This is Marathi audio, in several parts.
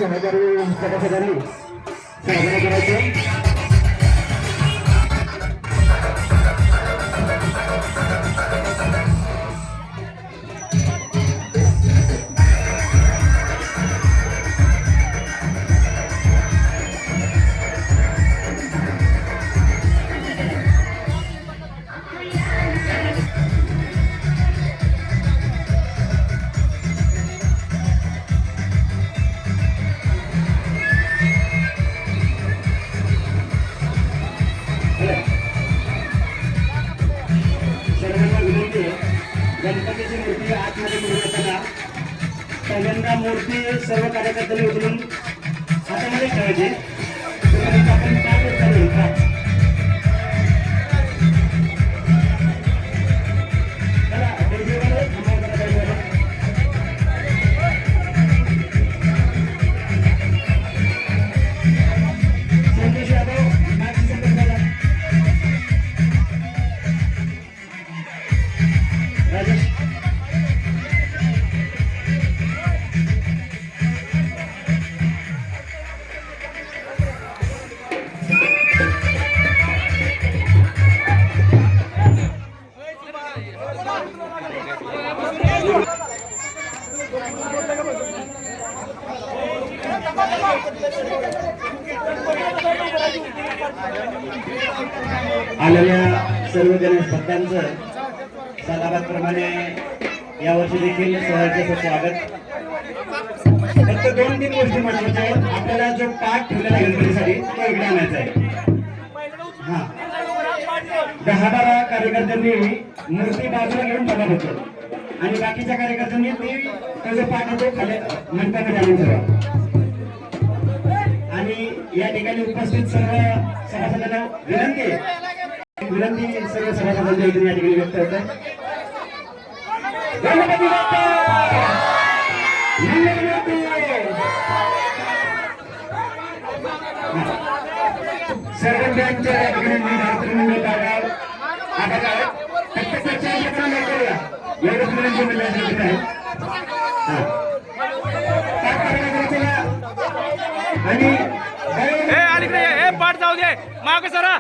सहकारी सभासदांनी साजरा करायचं. गणपतीची मूर्ती आतमध्ये घेऊन येताना पहिल्यांदा मूर्ती सर्व कार्यकर्त्यांनी उचलून हातामध्ये ठेवायची. आपण काय करता आलेल्या सर्व गणेश भक्तांचं सालाबादप्रमाणे यावर्षी देखील सहर्ष स्वागत. फक्त 2-3 गोष्टी महत्वाच्या आहेत. आपल्याला जो पाठ ठेवलेला आहे गणपतीसाठी तो इकडे आणायचा आहे. हा 10-12 कार्यकर्त्यांनी मूर्ती बाजूला घेऊन जमा होतो आणि बाकीच्या कार्यकर्त्यांनी तो जो पाठ आहे तो खाली मंडपामध्ये आणून ठेवा. आणि या ठिकाणी उपस्थित सर्व सभासदांना विनंती सर्व सभासदांच्या इथे या ठिकाणी व्यक्त होत आहे. गणपती बाप्पा सर्वांच्या या ठिकाणी मंडळ आता फक्त चर्चा नाही करूया एवढंच विनंती मिळण्यासाठी आहे. आणि अलीकडे हे पाठ जाऊ दे माग सरा.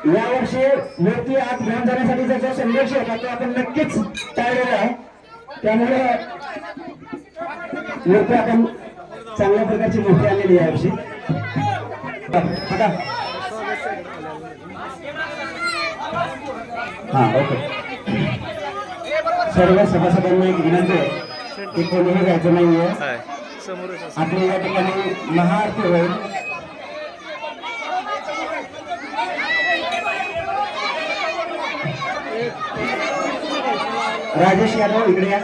यावर्षी मूर्ती आत घेऊन जाण्यासाठीचा जो संदेश होता तो आपण नक्कीच टाळलेला आहे. त्यामुळे मूर्ती आपण चांगल्या प्रकारची मूर्ती आणलेली आहे यावर्षी. हा ओके. सर्व सभासदांना एक विनंती आहे की कोणीही जायचं नाहीये. आपल्या या ठिकाणी महाआरती होईल. राजेश यादव इकडे या.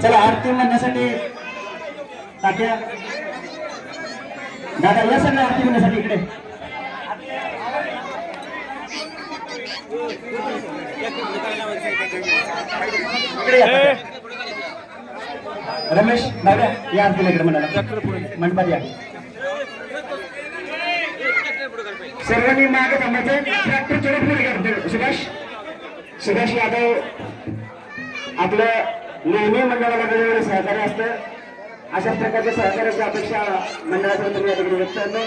चला आरती म्हणण्यासाठी तात्या दादा या सगळ्या आरती म्हणण्यासाठी इकडे. रमेश दादा या आरतीला इकडे म्हणाला मंडपात या. सर्वांनी मागे थांबायचं. ट्रॅक्टर चढत पुढे करतो. सुभाष यादव आपलं नेहमी मंडळाला वेळोवेळी सहकार्य असतं. अशाच प्रकारच्या सहकार्याची अपेक्षा मंडळाकडून तुम्ही या ठिकाणी व्यक्त करतो.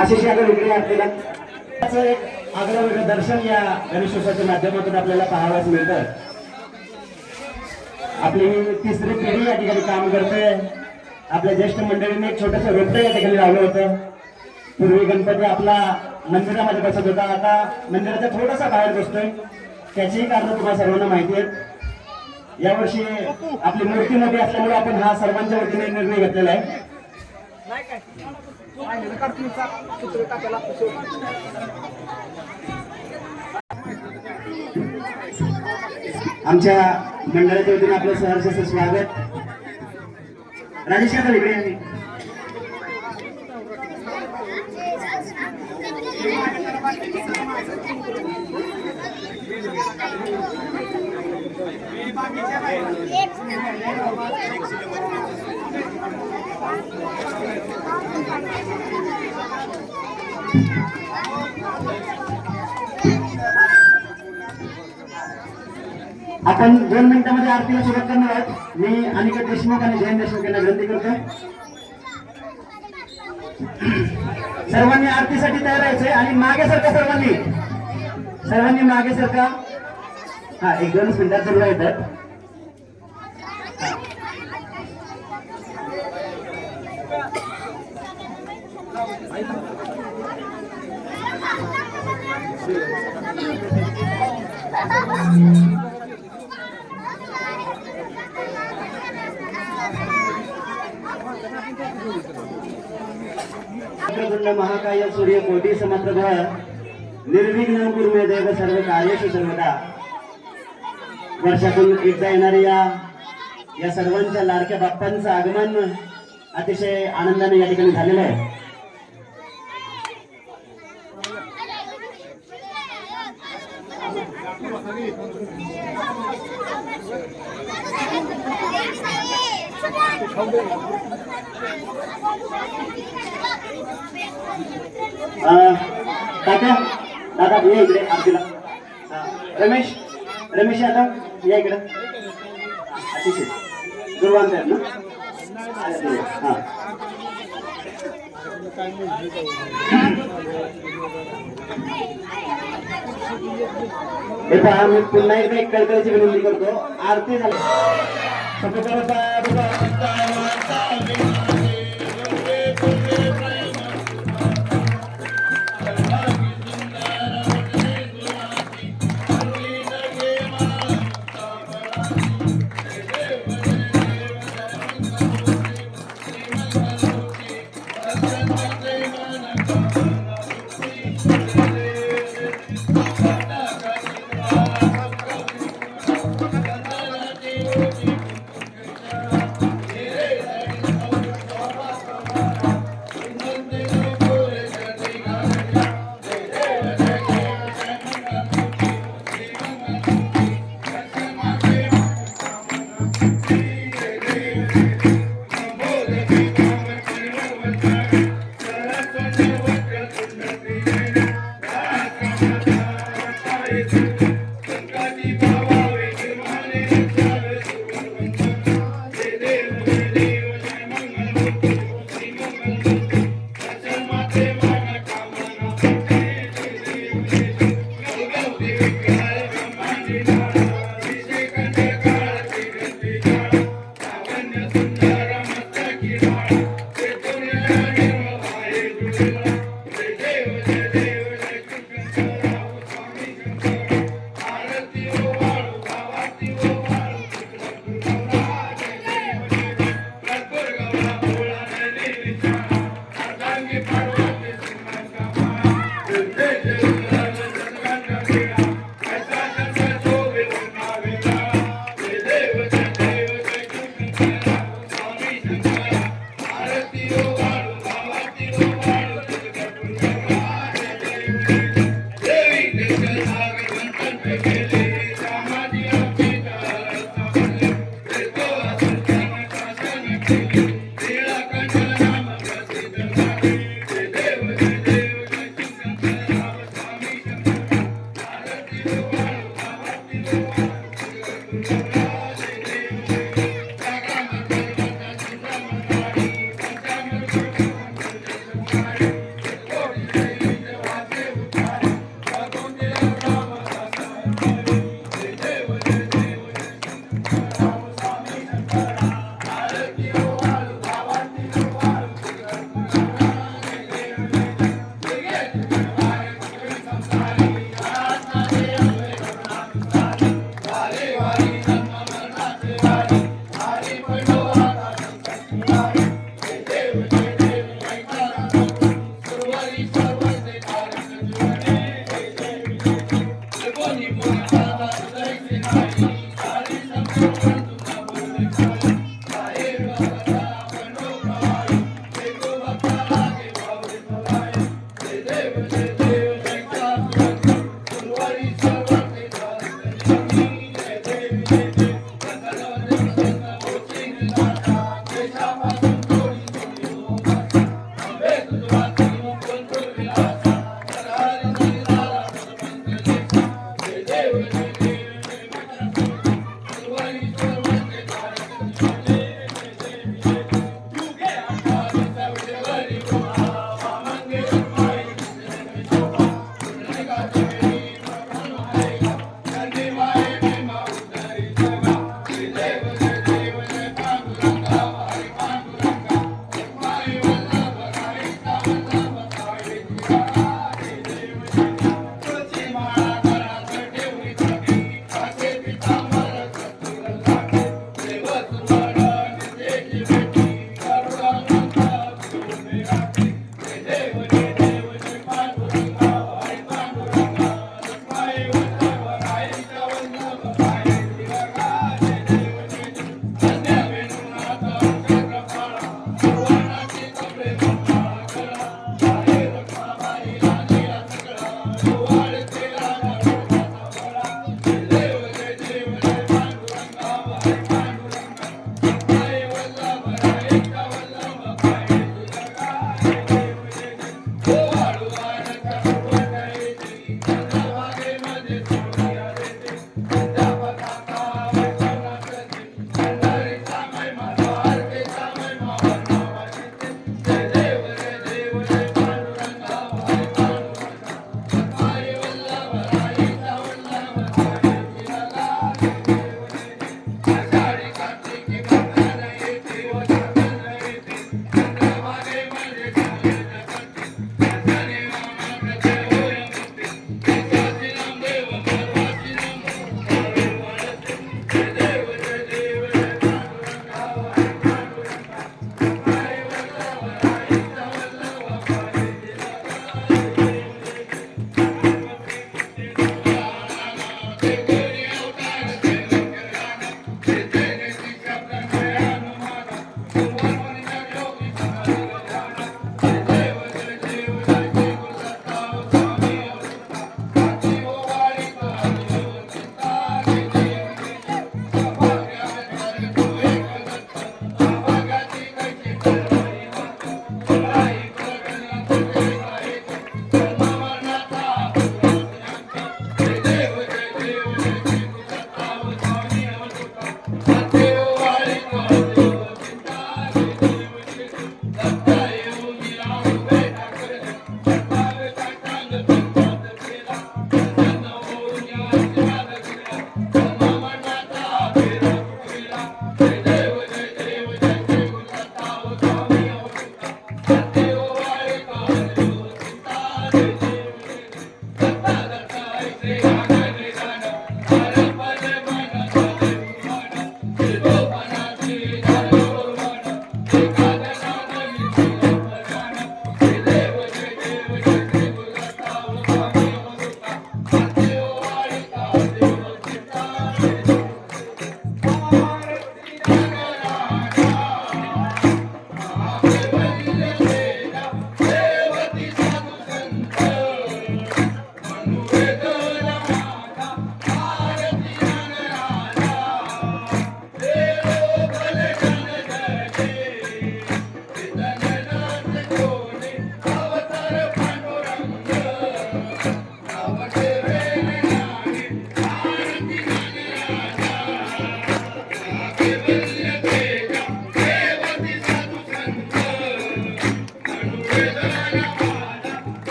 आशिष यादव इकडे आरतीला एक आगळं दर्शन या गणेशोत्सवाच्या माध्यमातून आपल्याला पाहावयास मिळतं. आपली तिसरी पिढी या ठिकाणी काम करते. आपल्या ज्येष्ठ मंडळींनी एक छोटंसं रोपटं या ठिकाणी लावलं होतं. पूर्वी गणपती आपला मंदिरामध्ये बसत होता, आता मंदिराच्या थोडासा बाहेर बसतोय. त्याचीही कारण तुम्हाला सर्वांना माहिती आहेत. यावर्षी आपली मूर्ती मोठी असल्यामुळे आपण हा सर्वांच्या वतीने निर्णय घेतलेला आहे. आमच्या मंडळाच्या वतीने आपलं सहर्ष स्वागत. राजेश काका इकडे आहे. आपण 2 मिनिटांमध्ये आरतीला सुरुवात करणार आहोत. मी अनिकेत देशमुख आणि जयंत देशमुख यांना विनंती करतो, सर्वांनी आरतीसाठी तयार व्हायचंय आणि मागे सरका. सर्वांनी मागे सरका. हा, 1-2 मिनिटात जरूर येतात. महाकाय सूर्य कोटी समप्रभ निर्विघ्न कुरु देव सर्व कार्येषु सर्वदा. वर्षातून एकदा येणाऱ्या या सर्वांच्या लाडक्या बाप्पांचं आगमन अतिशय आनंदाने या ठिकाणी झालेलं आहे. काका दादा ये इकडे आरतीला. रमेश यादव या इकडे. अतिशय दुर्वांत आहेत ना. हा, हे पहा, मी पुन्हा एकदा एक कळकळीची विनंती करतो. आरती झाली.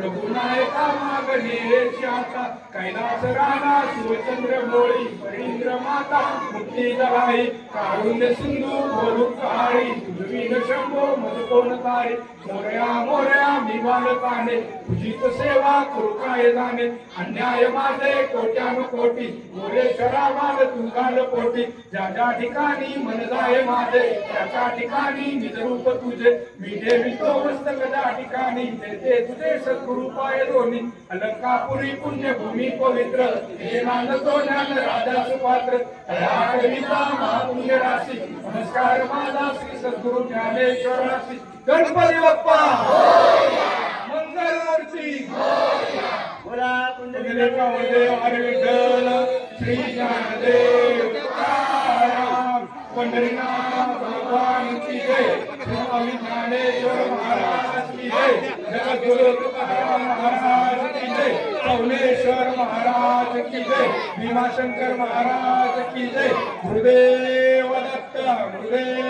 रघुनायका मागणेशाचा कैलास राणा शिवचंद्र मोळी परींद्र माता मुक्ती जलाई कारुण्य सिंधू बोलू काळी तुझवीन शंभो मज कोण तारी मोरया मोरया मी बालकाने तुझीच सेवा करू काय जाणे अन्याय माझे कोट्यानु कोटी मोरेश्वरा माल तुंगाल पोटी ज्या ज्या ठिकाणी मन जाय माझे त्या ठिकाणी निजरूप तुझे मी देवितो मस्तक त्या ठिकाणी देते तुझे सद्गुरु पाय दोन्ही अलंकापुरी पुण्यभूमी पवित्र हे नांदतो ज्ञान राजा सुपात्र कविता महापुण्य राशी नमस्कार माझा श्री सद्गुरु ज्ञानेश्वराशी गणपती बाप्पा मंगलमूर्ती बोला पुंडलिकादेव हरी विठ्ठल श्री ज्ञानदेव तुकाराम पंढरीनाथ भगवान की जय स्वामी ज्ञानेश्वर महाराज की जय जगद्गुरु तुकाराम महाराज की जय चौलेश्वर महाराज की जय भीमाशंकर महाराज की जय गुरुदेव दत्त गुरुदेव